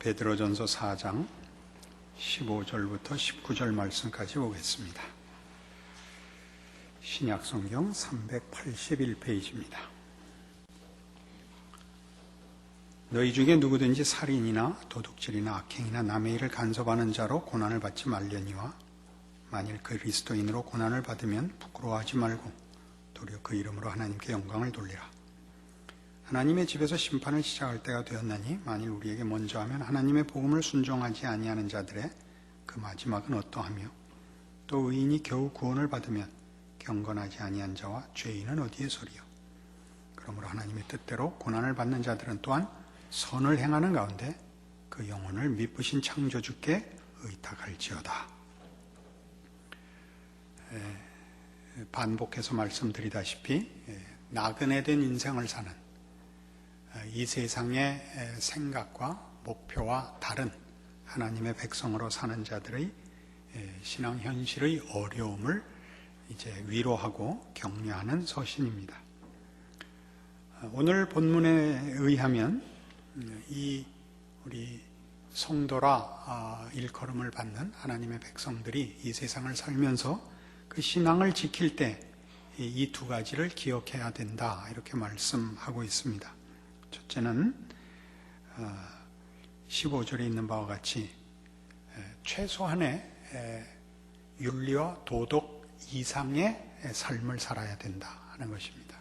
베드로전서 4장 15절부터 19절 말씀까지 보겠습니다. 신약성경 381페이지입니다. 너희 중에 누구든지 살인이나 도둑질이나 악행이나 남의 일을 간섭하는 자로 고난을 받지 말려니와 만일 그리스도인으로 고난을 받으면 부끄러워하지 말고 도리어 그 이름으로 하나님께 영광을 돌리라. 하나님의 집에서 심판을 시작할 때가 되었나니 만일 우리에게 먼저 하면 하나님의 복음을 순종하지 아니하는 자들의 그 마지막은 어떠하며 또 의인이 겨우 구원을 받으면 경건하지 아니한 자와 죄인은 어디에 서리요. 그러므로 하나님의 뜻대로 고난을 받는 자들은 또한 선을 행하는 가운데 그 영혼을 미쁘신 창조주께 의탁할지어다. 반복해서 말씀드리다시피 나그네 된 인생을 사는 이 세상의 생각과 목표와 다른 하나님의 백성으로 사는 자들의 신앙 현실의 어려움을 이제 위로하고 격려하는 서신입니다. 오늘 본문에 의하면 이 우리 성도라 일컬음을 받는 하나님의 백성들이 이 세상을 살면서 그 신앙을 지킬 때 이 두 가지를 기억해야 된다 이렇게 말씀하고 있습니다. 첫째는 15절에 있는 바와 같이 최소한의 윤리와 도덕 이상의 삶을 살아야 된다 하는 것입니다.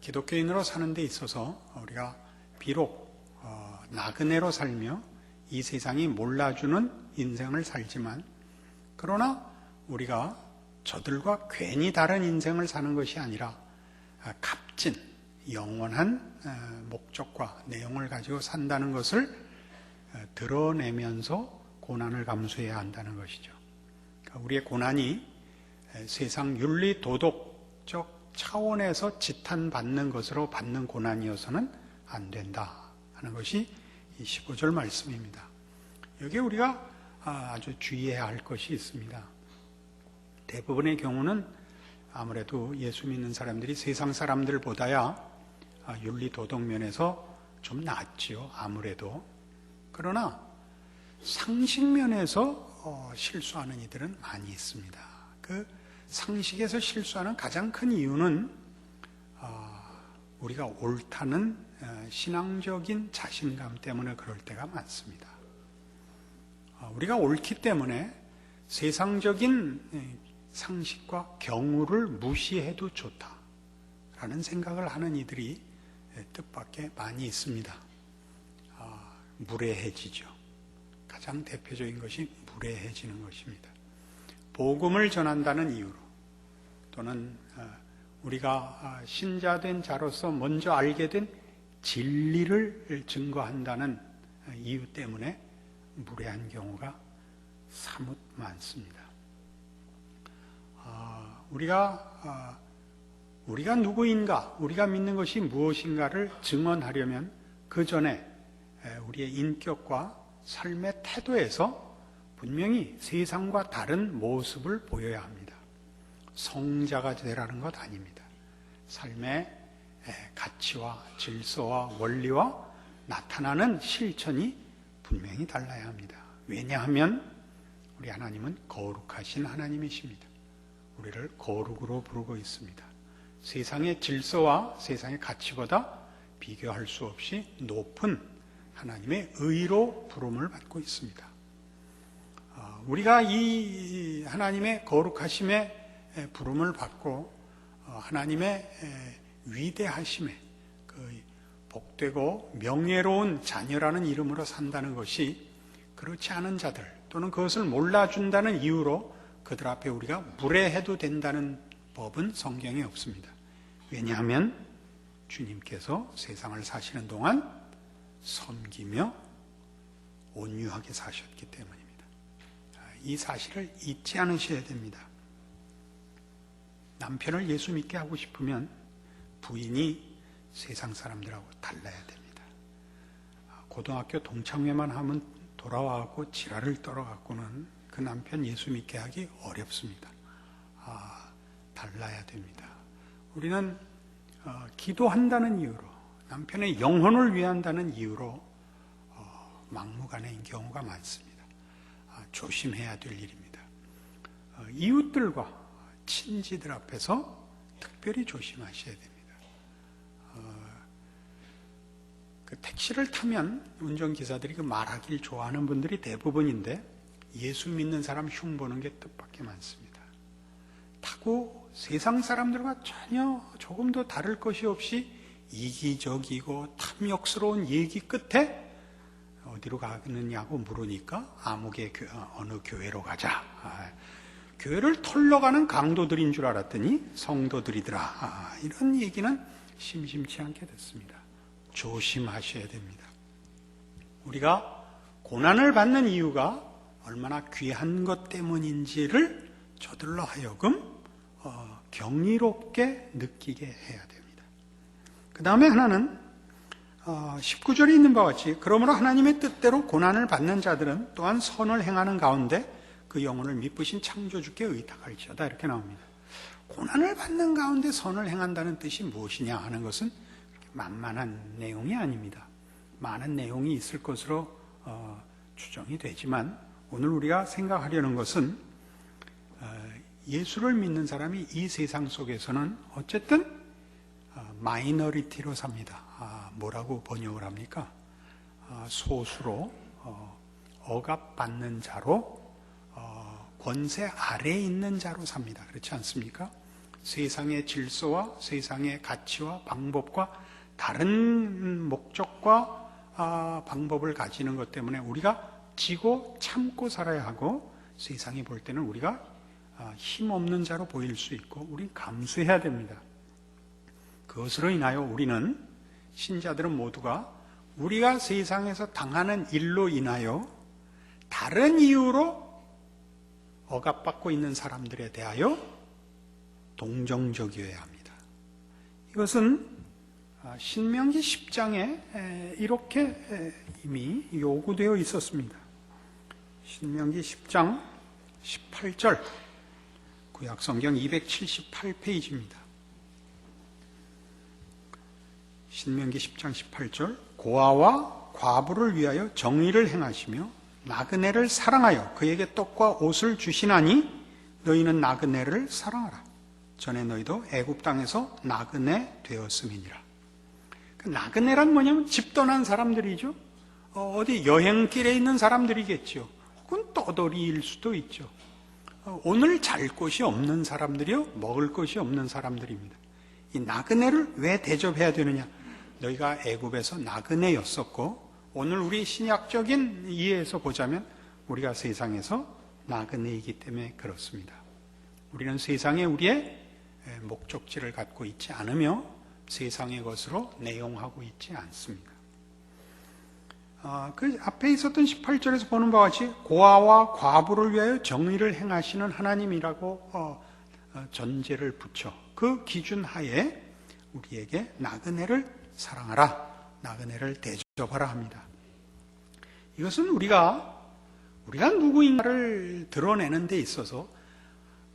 기독교인으로 사는 데 있어서 우리가 비록 나그네로 살며 이 세상이 몰라주는 인생을 살지만 그러나 우리가 저들과 괜히 다른 인생을 사는 것이 아니라 값진 영원한 목적과 내용을 가지고 산다는 것을 드러내면서 고난을 감수해야 한다는 것이죠. 그러니까 우리의 고난이 세상 윤리 도덕적 차원에서 지탄받는 것으로 받는 고난이어서는 안 된다 하는 것이 이 15절 말씀입니다. 여기에 우리가 아주 주의해야 할 것이 있습니다. 대부분의 경우는 아무래도 예수 믿는 사람들이 세상 사람들보다야 윤리 도덕 면에서 좀 낫지요. 아무래도. 그러나 상식 면에서 실수하는 이들은 많이 있습니다. 그 상식에서 실수하는 가장 큰 이유는 우리가 옳다는 신앙적인 자신감 때문에 그럴 때가 많습니다. 우리가 옳기 때문에 세상적인 상식과 경우를 무시해도 좋다라는 생각을 하는 이들이 뜻밖의 많이 있습니다. 무례해지죠. 가장 대표적인 것이 무례해지는 것입니다. 복음을 전한다는 이유로 또는 우리가 신자된 자로서 먼저 알게 된 진리를 증거한다는 이유 때문에 무례한 경우가 사뭇 많습니다. 우리가 누구인가, 우리가 믿는 것이 무엇인가를 증언하려면 그 전에 우리의 인격과 삶의 태도에서 분명히 세상과 다른 모습을 보여야 합니다. 성자가 되라는 것 아닙니다. 삶의 가치와 질서와 원리와 나타나는 실천이 분명히 달라야 합니다. 왜냐하면 우리 하나님은 거룩하신 하나님이십니다. 우리를 거룩으로 부르고 있습니다. 세상의 질서와 세상의 가치보다 비교할 수 없이 높은 하나님의 의로 부름을 받고 있습니다. 우리가 이 하나님의 거룩하심에 부름을 받고 하나님의 위대하심에 그 복되고 명예로운 자녀라는 이름으로 산다는 것이 그렇지 않은 자들 또는 그것을 몰라준다는 이유로 그들 앞에 우리가 무례해도 된다는 법은 성경에 없습니다. 왜냐하면 주님께서 세상을 사시는 동안 섬기며 온유하게 사셨기 때문입니다. 이 사실을 잊지 않으셔야 됩니다. 남편을 예수 믿게 하고 싶으면 부인이 세상 사람들하고 달라야 됩니다. 고등학교 동창회만 하면 돌아와갖고 지랄을 떨어갖고는 그 남편 예수 믿게 하기 어렵습니다. 달라야 됩니다. 우리는 기도한다는 이유로 남편의 영혼을 위한다는 이유로 막무가내인 경우가 많습니다. 조심해야 될 일입니다. 이웃들과 친지들 앞에서 특별히 조심하셔야 됩니다. 그 택시를 타면 운전기사들이 그 말하길 좋아하는 분들이 대부분인데 예수 믿는 사람 흉보는 게 뜻밖의 많습니다. 타고 세상 사람들과 전혀 조금도 다를 것이 없이 이기적이고 탐욕스러운 얘기 끝에 어디로 가느냐고 물으니까 아무개 어느 교회로 가자. 교회를 털러 가는 강도들인 줄 알았더니 성도들이더라. 이런 얘기는 심심치 않게 됐습니다. 조심하셔야 됩니다. 우리가 고난을 받는 이유가 얼마나 귀한 것 때문인지를 저들로 하여금 경이롭게 느끼게 해야 됩니다. 그 다음에 하나는 19절에 있는 바와 같이 그러므로 하나님의 뜻대로 고난을 받는 자들은 또한 선을 행하는 가운데 그 영혼을 미쁘신 창조주께 의탁할지어다 이렇게 나옵니다. 고난을 받는 가운데 선을 행한다는 뜻이 무엇이냐 하는 것은 만만한 내용이 아닙니다. 많은 내용이 있을 것으로 추정이 되지만 오늘 우리가 생각하려는 것은 예수를 믿는 사람이 이 세상 속에서는 어쨌든 마이너리티로 삽니다. 뭐라고 번역을 합니까? 소수로 억압받는 자로 권세 아래에 있는 자로 삽니다. 그렇지 않습니까? 세상의 질서와 세상의 가치와 방법과 다른 목적과 방법을 가지는 것 때문에 우리가 지고 참고 살아야 하고 세상이 볼 때는 우리가 힘없는 자로 보일 수 있고 우린 감수해야 됩니다. 그것으로 인하여 우리는 신자들은 모두가 우리가 세상에서 당하는 일로 인하여 다른 이유로 억압받고 있는 사람들에 대하여 동정적이어야 합니다. 이것은 신명기 10장에 이렇게 이미 요구되어 있었습니다. 신명기 10장 18절 구약성경 278페이지입니다. 신명기 10장 18절 고아와 과부를 위하여 정의를 행하시며 나그네를 사랑하여 그에게 떡과 옷을 주시나니 너희는 나그네를 사랑하라. 전에 너희도 애굽 땅에서 나그네 되었음이니라. 그 나그네란 뭐냐면 집 떠난 사람들이죠. 어디 여행길에 있는 사람들이겠죠. 혹은 떠돌이일 수도 있죠. 오늘 잘 곳이 없는 사람들이요, 먹을 것이 없는 사람들입니다. 이 나그네를 왜 대접해야 되느냐? 너희가 애굽에서 나그네였었고 오늘 우리 신약적인 이해에서 보자면 우리가 세상에서 나그네이기 때문에 그렇습니다. 우리는 세상에 우리의 목적지를 갖고 있지 않으며 세상의 것으로 내용하고 있지 않습니다. 그 앞에 있었던 18절에서 보는 바와 같이 고아와 과부를 위하여 정의를 행하시는 하나님이라고 전제를 붙여 그 기준 하에 우리에게 나그네를 사랑하라, 나그네를 대접하라 합니다. 이것은 우리가 누구인가를 드러내는 데 있어서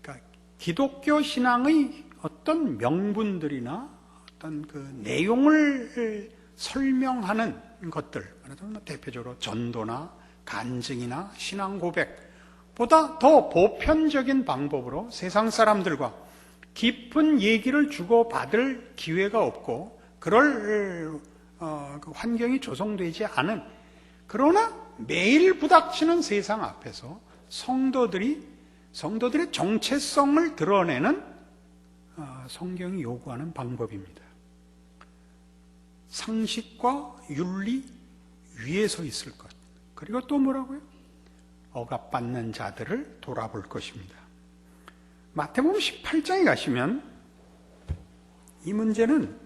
그러니까 기독교 신앙의 어떤 명분들이나 어떤 그 내용을 설명하는 것들, 말하자면 대표적으로 전도나 간증이나 신앙 고백보다 더 보편적인 방법으로 세상 사람들과 깊은 얘기를 주고받을 기회가 없고 그럴 그 환경이 조성되지 않은, 그러나 매일 부닥치는 세상 앞에서 성도들의 정체성을 드러내는 성경이 요구하는 방법입니다. 상식과 윤리 위에 서 있을 것. 그리고 또 뭐라고요? 억압받는 자들을 돌아볼 것입니다. 마태복음 18장에 가시면 이 문제는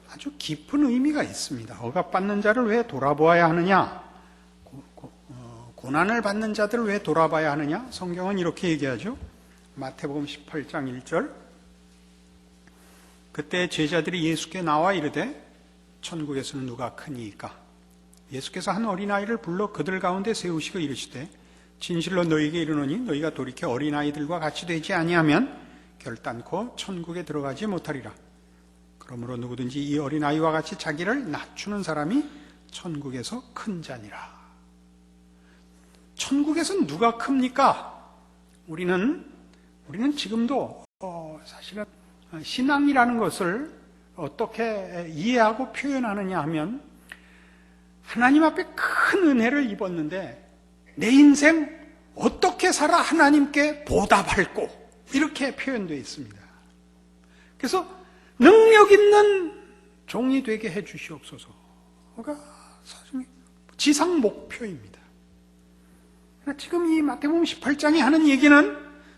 아주 깊은 의미가 있습니다. 억압받는 자를 왜 돌아보아야 하느냐? 고난을 받는 자들을 왜 돌아봐야 하느냐? 성경은 이렇게 얘기하죠. 마태복음 18장 1절 그때 제자들이 예수께 나와 이르되 천국에서는 누가 크니이까? 예수께서 한 어린아이를 불러 그들 가운데 세우시고 이르시되 진실로 너희에게 이르노니 너희가 돌이켜 어린아이들과 같이 되지 아니하면 결단코 천국에 들어가지 못하리라. 그러므로 누구든지 이 어린아이와 같이 자기를 낮추는 사람이 천국에서 큰 자니라. 천국에서 누가 큽니까? 우리는 지금도 사실은 신앙이라는 것을 어떻게 이해하고 표현하느냐 하면, 하나님 앞에 큰 은혜를 입었는데 내 인생 어떻게 살아 하나님께 보답할꼬, 이렇게 표현되어 있습니다. 그래서 능력 있는 종이 되게 해 주시옵소서가 사실 지상 목표입니다. 지금 이 마태복음 18장이 하는 얘기는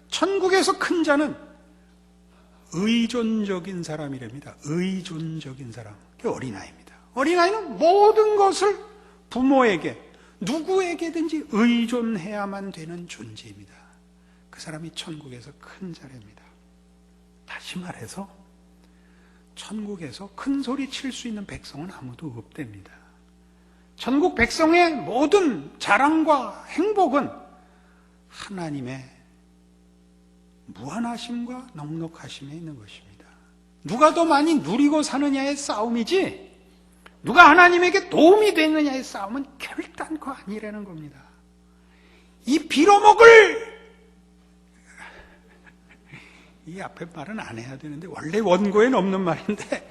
천국에서 큰 자는 의존적인 사람이랍니다. 의존적인 사람. 그게 어린아이입니다. 어린아이는 모든 것을 부모에게, 누구에게든지 의존해야만 되는 존재입니다. 그 사람이 천국에서 큰 자랍니다. 다시 말해서 천국에서 큰 소리 칠 수 있는 백성은 아무도 없답니다. 천국 백성의 모든 자랑과 행복은 하나님의 무한하심과 넉넉하심에 있는 것입니다. 누가 더 많이 누리고 사느냐의 싸움이지, 누가 하나님에게 도움이 되느냐의 싸움은 결단코 아니라는 겁니다. 이 빌어먹을, 이 앞에 말은 안 해야 되는데 원래 원고에는 없는 말인데,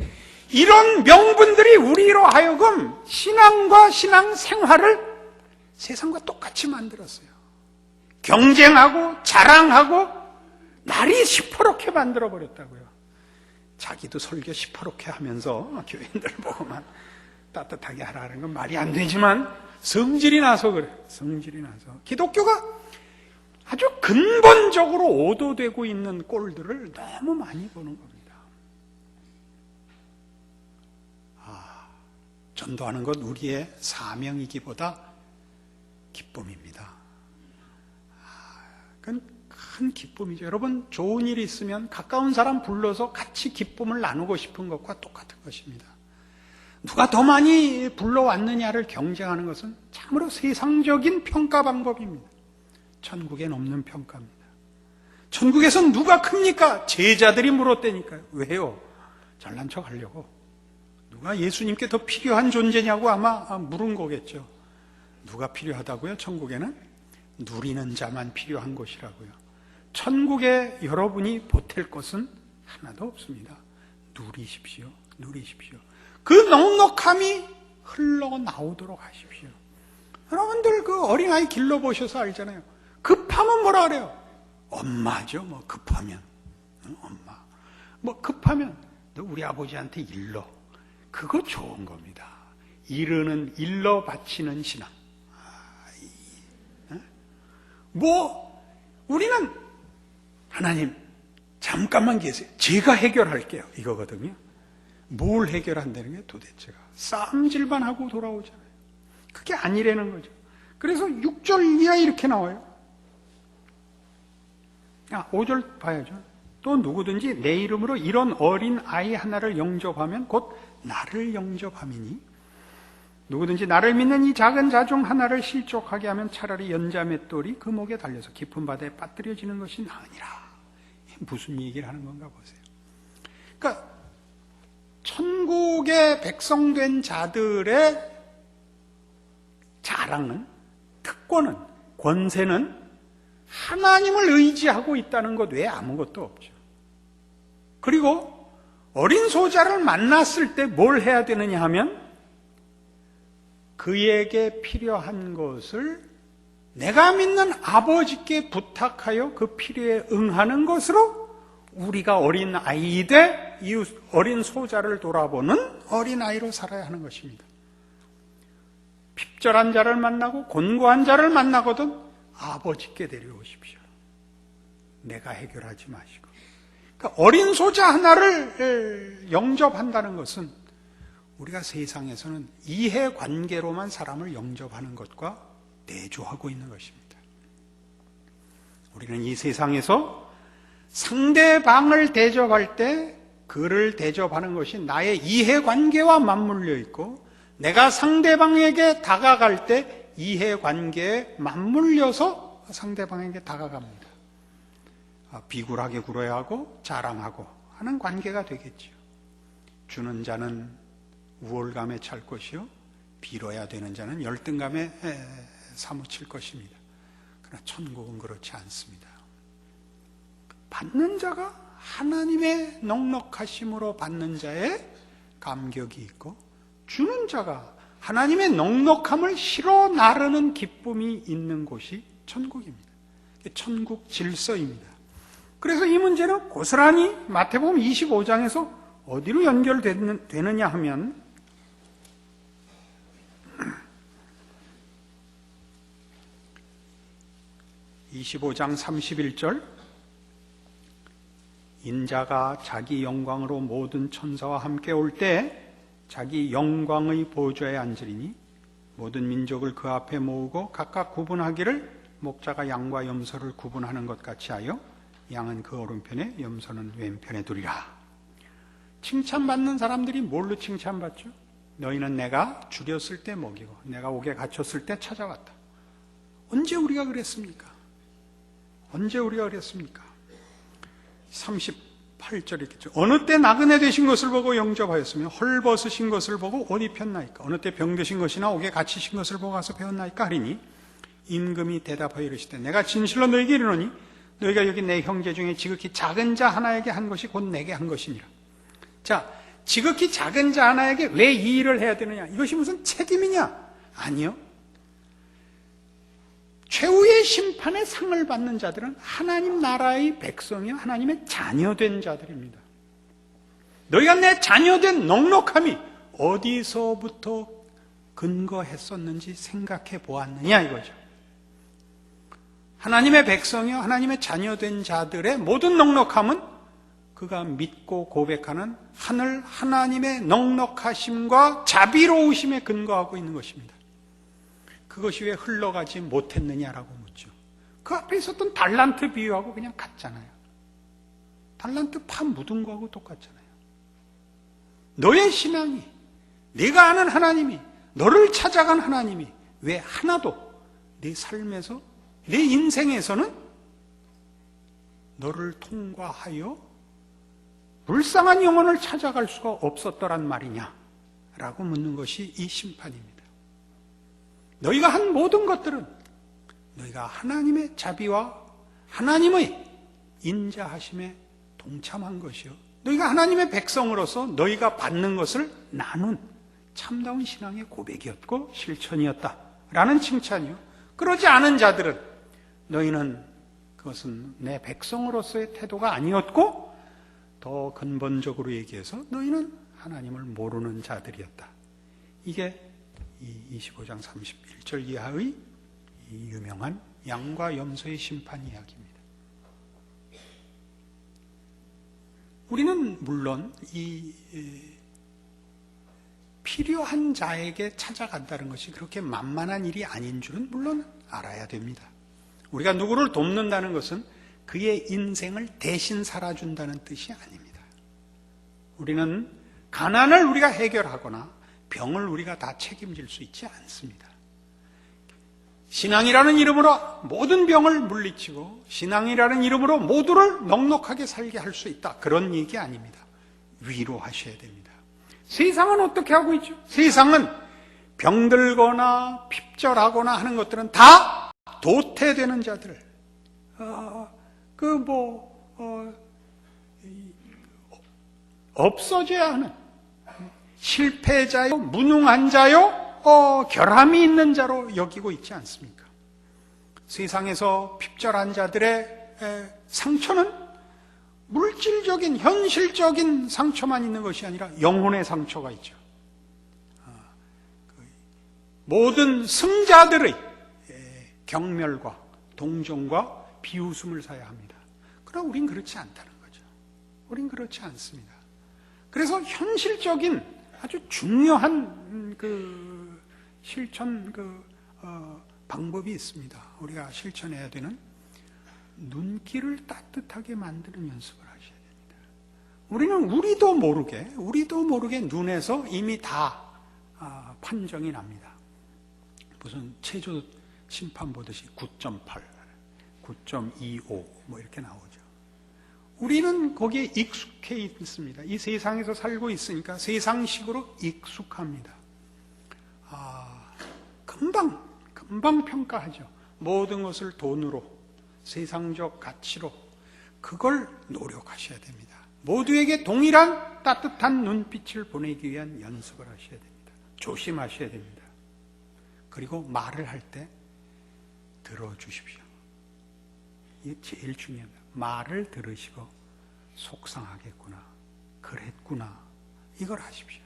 이런 명분들이 우리로 하여금 신앙과 신앙생활을 세상과 똑같이 만들었어요. 경쟁하고 자랑하고 날이 시퍼렇게 만들어버렸다고요. 자기도 설교 시퍼렇게 하면서 교인들 보고만 따뜻하게 하라는 건 말이 안 되지만 성질이 나서 그래요. 성질이 나서. 기독교가 아주 근본적으로 오도되고 있는 꼴들을 너무 많이 보는 겁니다. 전도하는 것 우리의 사명이기보다 기쁨입니다. 그건 큰 기쁨이죠. 여러분, 좋은 일이 있으면 가까운 사람 불러서 같이 기쁨을 나누고 싶은 것과 똑같은 것입니다. 누가 더 많이 불러왔느냐를 경쟁하는 것은 참으로 세상적인 평가 방법입니다. 천국엔 없는 평가입니다. 천국에선 누가 큽니까? 제자들이 물었다니까요. 왜요? 잘난 척 하려고. 누가 예수님께 더 필요한 존재냐고 아마 물은 거겠죠. 누가 필요하다고요? 천국에는 누리는 자만 필요한 곳이라고요. 천국에 여러분이 보탤 것은 하나도 없습니다. 누리십시오. 누리십시오. 그 넉넉함이 흘러나오도록 하십시오. 여러분들 그 어린아이 길러보셔서 알잖아요. 급하면 뭐라 그래요? 엄마죠. 뭐 급하면. 엄마. 뭐 급하면 너 우리 아버지한테 일러. 그거 좋은 겁니다. 이르는 일러 바치는 신앙. 뭐 우리는 하나님 잠깐만 계세요. 제가 해결할게요. 이거거든요. 뭘 해결한다는 게 도대체가 싸움질만 하고 돌아오잖아요. 그게 아니라는 거죠. 그래서 6절 이하 이렇게 나와요. 5절 봐야죠. 또 누구든지 내 이름으로 이런 어린 아이 하나를 영접하면 곧 나를 영접함이니, 누구든지 나를 믿는 이 작은 자 중 하나를 실족하게 하면 차라리 연자맷돌이 그 목에 달려서 깊은 바다에 빠뜨려지는 것이 나으니라. 무슨 얘기를 하는 건가 보세요. 그러니까 천국의 백성된 자들의 자랑은, 특권은, 권세는 하나님을 의지하고 있다는 것 외에 아무것도 없죠. 그리고 어린 소자를 만났을 때 뭘 해야 되느냐 하면 그에게 필요한 것을 내가 믿는 아버지께 부탁하여 그 필요에 응하는 것으로 우리가 어린 아이 대 이웃 어린 소자를 돌아보는 어린 아이로 살아야 하는 것입니다. 핍절한 자를 만나고 곤고한 자를 만나거든 아버지께 데려오십시오. 내가 해결하지 마시고. 그러니까 어린 소자 하나를 영접한다는 것은 우리가 세상에서는 이해관계로만 사람을 영접하는 것과 내조하고 있는 것입니다. 우리는 이 세상에서 상대방을 대접할 때 그를 대접하는 것이 나의 이해관계와 맞물려 있고, 내가 상대방에게 다가갈 때 이해관계에 맞물려서 상대방에게 다가갑니다. 비굴하게 굴어야 하고 자랑하고 하는 관계가 되겠죠. 주는 자는 우월감에 찰 것이요 빌어야 되는 자는 열등감에 사무칠 것입니다. 그러나 천국은 그렇지 않습니다. 받는 자가 하나님의 넉넉하심으로 받는 자의 감격이 있고, 주는 자가 하나님의 넉넉함을 실어 나르는 기쁨이 있는 곳이 천국입니다. 천국 질서입니다. 그래서 이 문제는 고스란히 마태복음 25장에서 어디로 연결되느냐 하면 25장 31절, 인자가 자기 영광으로 모든 천사와 함께 올 때 자기 영광의 보좌에 앉으리니 모든 민족을 그 앞에 모으고 각각 구분하기를 목자가 양과 염소를 구분하는 것 같이 하여 양은 그 오른편에 염소는 왼편에 두리라. 칭찬받는 사람들이 뭘로 칭찬받죠? 너희는 내가 죽였을 때 먹이고 내가 옥에 갇혔을 때 찾아왔다. 언제 우리가 그랬습니까? 언제 우리가 그랬습니까? 38절 있겠죠. 어느 때 나그네 되신 것을 보고 영접하였으며 헐벗으신 것을 보고 옷 입혔나이까? 어느 때 병드신 것이나 옥에 갇히신 것을 보고 가서 배웠나이까? 하리니 임금이 대답하여 이르시되 내가 진실로 너희에게 이르노니 너희가 여기 내 형제 중에 지극히 작은 자 하나에게 한 것이 곧 내게 한 것이니라. 자, 지극히 작은 자 하나에게 왜 이 일을 해야 되느냐? 이것이 무슨 책임이냐? 아니요. 최후의 심판의 상을 받는 자들은 하나님 나라의 백성이요 하나님의 자녀된 자들입니다. 너희가 내 자녀된 넉넉함이 어디서부터 근거했었는지 생각해 보았느냐 이거죠. 하나님의 백성이요 하나님의 자녀된 자들의 모든 넉넉함은 그가 믿고 고백하는 하늘 하나님의 넉넉하심과 자비로우심에 근거하고 있는 것입니다. 그것이 왜 흘러가지 못했느냐라고 묻죠. 그 앞에 있었던 달란트 비유하고 그냥 같잖아요. 달란트 파 묻은 거하고 똑같잖아요. 너의 신앙이, 네가 아는 하나님이, 너를 찾아간 하나님이 왜 하나도 네 삶에서, 네 인생에서는 너를 통과하여 불쌍한 영혼을 찾아갈 수가 없었더란 말이냐라고 묻는 것이 이 심판입니다. 너희가 한 모든 것들은 너희가 하나님의 자비와 하나님의 인자하심에 동참한 것이요 너희가 하나님의 백성으로서 너희가 받는 것을 나눈 참다운 신앙의 고백이었고 실천이었다라는 칭찬이요. 그러지 않은 자들은 너희는 그것은 내 백성으로서의 태도가 아니었고 더 근본적으로 얘기해서 너희는 하나님을 모르는 자들이었다. 이게 이 25장 31절 이하의 이 유명한 양과 염소의 심판 이야기입니다. 우리는 물론 이 필요한 자에게 찾아간다는 것이 그렇게 만만한 일이 아닌 줄은 물론 알아야 됩니다. 우리가 누구를 돕는다는 것은 그의 인생을 대신 살아준다는 뜻이 아닙니다. 우리는 가난을 우리가 해결하거나 병을 우리가 다 책임질 수 있지 않습니다. 신앙이라는 이름으로 모든 병을 물리치고 신앙이라는 이름으로 모두를 넉넉하게 살게 할 수 있다. 그런 얘기 아닙니다. 위로하셔야 됩니다. 세상은 어떻게 하고 있죠? 세상은 병들거나 핍절하거나 하는 것들은 다 도태되는 자들, 없어져야 하는 실패자요, 무능한 자요, 결함이 있는 자로 여기고 있지 않습니까? 세상에서 핍절한 자들의 상처는 물질적인, 현실적인 상처만 있는 것이 아니라 영혼의 상처가 있죠. 모든 승자들의 경멸과 동정과 비웃음을 사야 합니다. 그러나 우린 그렇지 않다는 거죠. 우린 그렇지 않습니다. 그래서 현실적인 아주 중요한 실천 방법이 있습니다. 우리가 실천해야 되는 눈길을 따뜻하게 만드는 연습을 하셔야 됩니다. 우리는 우리도 모르게 눈에서 이미 다 판정이 납니다. 무슨 체조 심판 보듯이 9.8, 9.25 뭐 이렇게 나오죠. 우리는 거기에 익숙해 있습니다. 이 세상에서 살고 있으니까 세상식으로 익숙합니다. 금방 평가하죠. 모든 것을 돈으로, 세상적 가치로 그걸 노력하셔야 됩니다. 모두에게 동일한 따뜻한 눈빛을 보내기 위한 연습을 하셔야 됩니다. 조심하셔야 됩니다. 그리고 말을 할 때 들어주십시오. 이게 제일 중요합니다. 말을 들으시고 속상하겠구나, 그랬구나, 이걸 하십시오.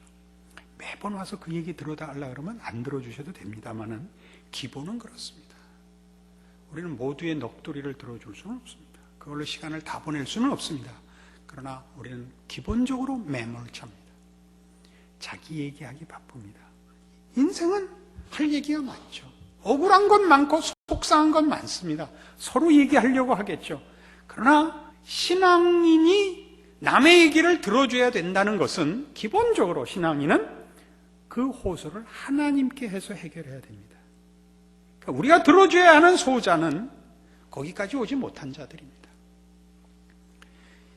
매번 와서 그 얘기 들어달라 그러면 안 들어주셔도 됩니다만은 기본은 그렇습니다. 우리는 모두의 넋두리를 들어줄 수는 없습니다. 그걸로 시간을 다 보낼 수는 없습니다. 그러나 우리는 기본적으로 매몰차입니다. 자기 얘기하기 바쁩니다. 인생은 할 얘기가 많죠. 억울한 건 많고 속상한 건 많습니다. 서로 얘기하려고 하겠죠. 그러나 신앙인이 남의 얘기를 들어줘야 된다는 것은 기본적으로 신앙인은 그 호소를 하나님께 해서 해결해야 됩니다. 그러니까 우리가 들어줘야 하는 소자는 거기까지 오지 못한 자들입니다.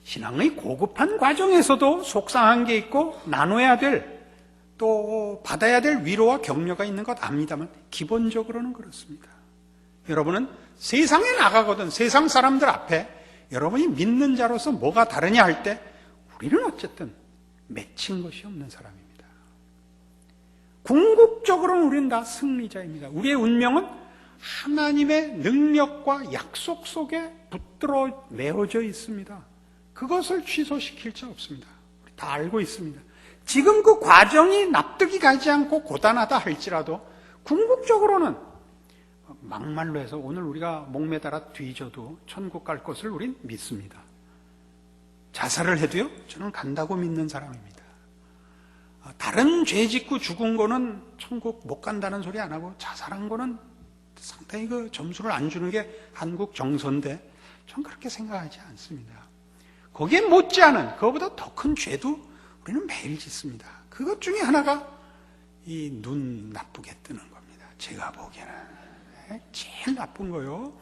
신앙의 고급한 과정에서도 속상한 게 있고 나눠야 될, 또 받아야 될 위로와 격려가 있는 것 압니다만 기본적으로는 그렇습니다. 여러분은 세상에 나가거든 세상 사람들 앞에 여러분이 믿는 자로서 뭐가 다르냐 할 때 우리는 어쨌든 맺힌 것이 없는 사람입니다. 궁극적으로는 우리는 다 승리자입니다. 우리의 운명은 하나님의 능력과 약속 속에 붙들어 매어져 있습니다. 그것을 취소시킬 자 없습니다. 우리 다 알고 있습니다. 지금 그 과정이 납득이 가지 않고 고단하다 할지라도 궁극적으로는 막말로 해서 오늘 우리가 목매달아 뒤져도 천국 갈 것을 우린 믿습니다. 자살을 해도요, 저는 간다고 믿는 사람입니다. 다른 죄 짓고 죽은 거는 천국 못 간다는 소리 안 하고 자살한 거는 상당히 그 점수를 안 주는 게 한국 정서인데 저는 그렇게 생각하지 않습니다. 거기에 못지않은 그거보다 더 큰 죄도 우리는 매일 짓습니다. 그것 중에 하나가 이 눈 나쁘게 뜨는 겁니다. 제가 보기에는 제일 나쁜 거요.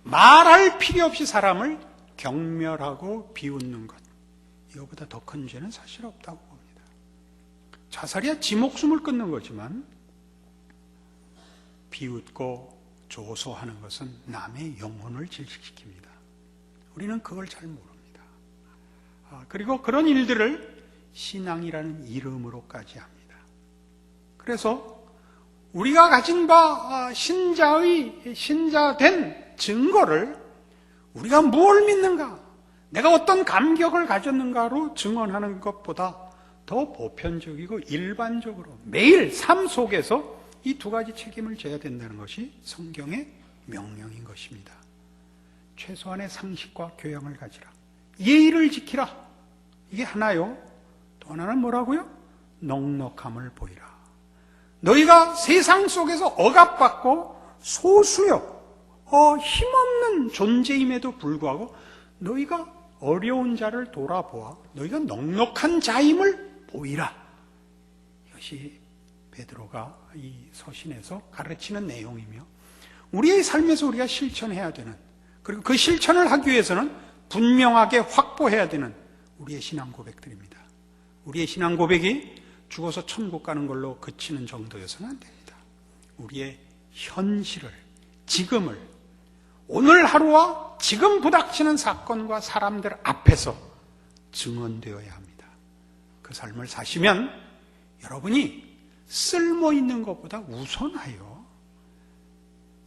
말할 필요 없이 사람을 경멸하고 비웃는 것, 이거보다 더 큰 죄는 사실 없다고 봅니다. 자살이야 지 목숨을 끊는 거지만 비웃고 조소하는 것은 남의 영혼을 질식시킵니다. 우리는 그걸 잘 모릅니다. 그리고 그런 일들을 신앙이라는 이름으로까지 합니다. 그래서 우리가 가진 바 신자된 증거를 우리가 뭘 믿는가, 내가 어떤 감격을 가졌는가로 증언하는 것보다 더 보편적이고 일반적으로 매일 삶 속에서 이 두 가지 책임을 져야 된다는 것이 성경의 명령인 것입니다. 최소한의 상식과 교양을 가지라, 예의를 지키라, 이게 하나요. 또 하나는 뭐라고요? 넉넉함을 보이라. 너희가 세상 속에서 억압받고 소수요, 힘없는 존재임에도 불구하고 너희가 어려운 자를 돌아보아 너희가 넉넉한 자임을 보이라. 이것이 베드로가 이 서신에서 가르치는 내용이며 우리의 삶에서 우리가 실천해야 되는, 그리고 그 실천을 하기 위해서는 분명하게 확보해야 되는 우리의 신앙 고백들입니다. 우리의 신앙 고백이 죽어서 천국 가는 걸로 그치는 정도여서는 안 됩니다. 우리의 현실을, 지금을, 오늘 하루와 지금 부닥치는 사건과 사람들 앞에서 증언되어야 합니다. 그 삶을 사시면 여러분이 쓸모있는 것보다 우선하여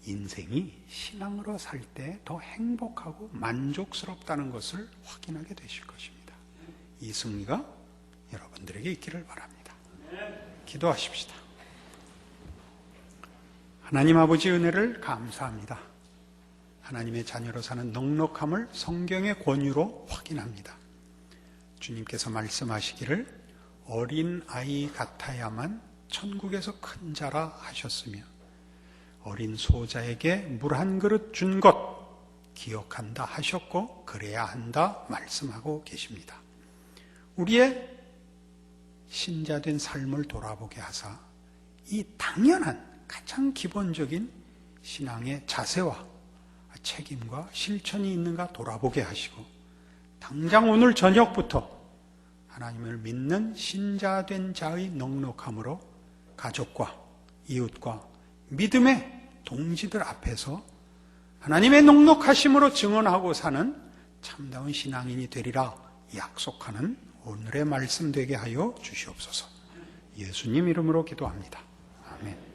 인생이 신앙으로 살 때 더 행복하고 만족스럽다는 것을 확인하게 되실 것입니다. 이 승리가 여러분들에게 있기를 바랍니다. 기도하십시다. 하나님 아버지 은혜를 감사합니다. 하나님의 자녀로 사는 넉넉함을 성경의 권유로 확인합니다. 주님께서 말씀하시기를 어린 아이 같아야만 천국에서 큰 자라 하셨으며 어린 소자에게 물 한 그릇 준 것 기억한다 하셨고 그래야 한다 말씀하고 계십니다. 우리의 신자된 삶을 돌아보게 하사 이 당연한 가장 기본적인 신앙의 자세와 책임과 실천이 있는가 돌아보게 하시고 당장 오늘 저녁부터 하나님을 믿는 신자된 자의 넉넉함으로 가족과 이웃과 믿음의 동지들 앞에서 하나님의 넉넉하심으로 증언하고 사는 참다운 신앙인이 되리라 약속하는 오늘의 말씀 되게 하여 주시옵소서. 예수님 이름으로 기도합니다. 아멘.